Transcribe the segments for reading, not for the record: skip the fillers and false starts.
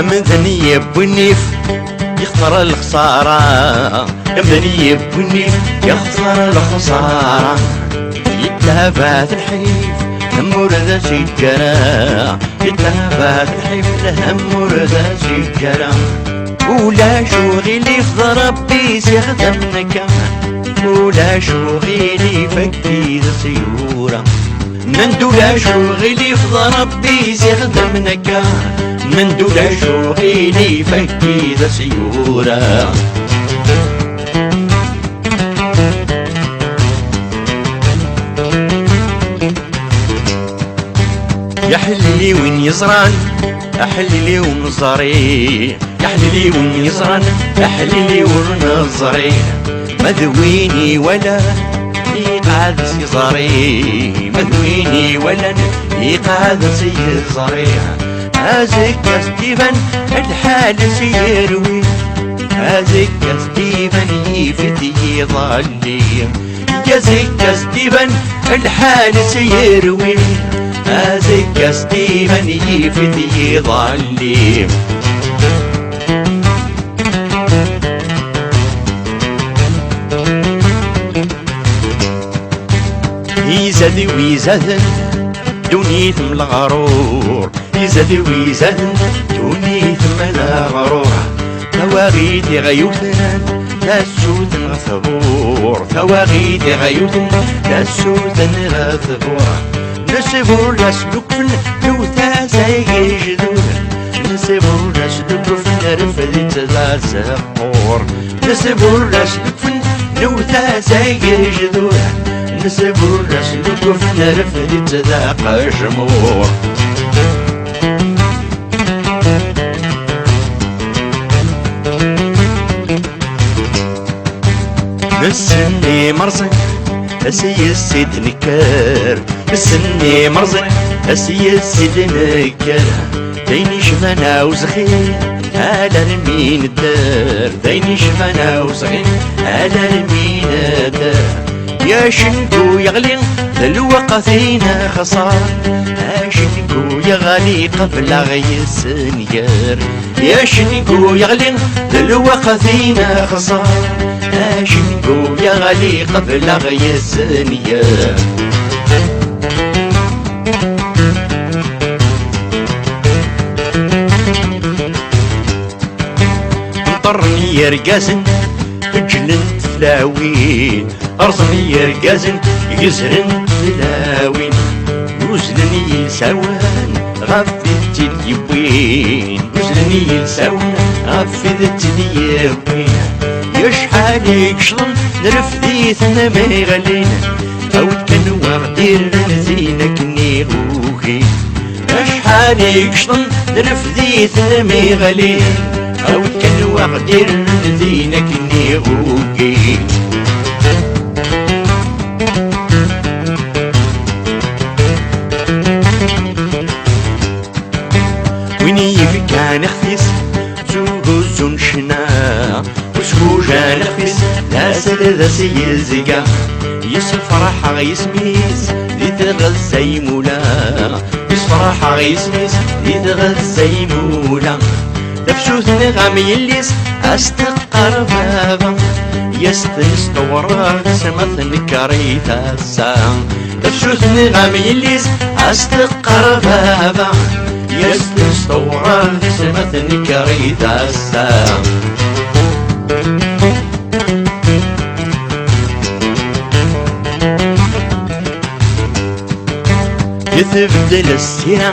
أمذني بنيف يخسر الخسارة، أمذني بنيف يخسر الخسارة. يتلافات الحيف همور ذا شجرة، يتلافات الحيف همور ذا شجرة. ولا شغلي في ربي سيخدمك، ولا شغلي فكي ذا سيورة. ندولا شغلي في ربي سيخدمك، ندولا شغلي فكي ذا سيورة. يحللي وين يزران أحللي ونزري، يحللي وين يزران أحللي ونزري. مذويني ولا يقعد سيزري، مذويني ولا يقعد سيزري. هازك ستيفن الحال سيروي، هازك ستيفن يفتي يضلي، يازك ستيفن الحال سيروي، هازك ستيفن يفتي يضلي. يزاد ويزاد دونيت من الغرور، يزاد ويزاد دونيت من الغرور. ثواغيدي غيوثن تسوثن غثبور، ثواغيدي غيوثن تسوثن غثبور. نسيبور لاسلوكفن نوثا سيجدون، نسيبور لاسلوكفن رفدت ذا سقور. نسيبور لاسلوكفن نوثا سيجدون، نسيبور لاسلوكفن رفدت ذا قشمور. نسني مرزن أسي السيد نكار، نسني مرزن أسي السيد نكار. ديني شفنا وزغير على رمين الدار، ديني شفنا وزغير على رمين الدار. يا شنكو يغلي الوقتين خسار، يا شنكو يغلي قبل غيس نيار. يا شنكو يغلي الوقتين خسار، يا شنكو يغلي قبل غيس نيار. طرني يرقاسن جلنت فلاوين، أرزني يرقاسن يزرن فلاوين. وزنني يلساوان غفدت اليوين، وزنني يلساوان غفدت اليوين. يشحال يكشلن نرفديثنا ما يغلين، أو كان وغدير نزينك نيغوكي. يشحال يكشلن نرفديثنا ما يغلين، أو كان وغدير نزينك نيغوكي. ويني كان خفيس زوجو شنا، وسكوجا نخفيس لا سلذا سيزقا. يسفرح غيسميس يتغزى مولا، يسفرح غيسميس يتغزى مولا. نفسوث نغام يليس استقر بابا، يستنس طورات سمث نكريت الساعة. نفسوث نغام يليس استقر بابا، يستنس طورات سمث نكريت الساعة. يتبدل السيرة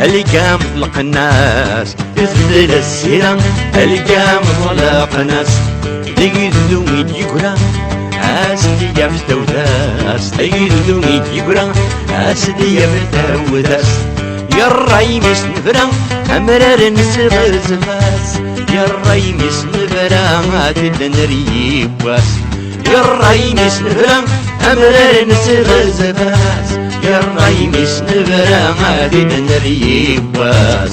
القام طلق الناس، يتبدل السيرة القام طلق الناس. ديدو يجيكورا اسدي يفتوداس، ديدو يجيكورا اسدي يفتوداس. يا الريمس نفرا امرار نسبر زفاس، يا الريمس نفرا تدنري واس. يا الريمس نفرا امرار نسبر زفاس، يا الريمس نفرا تدنري واس.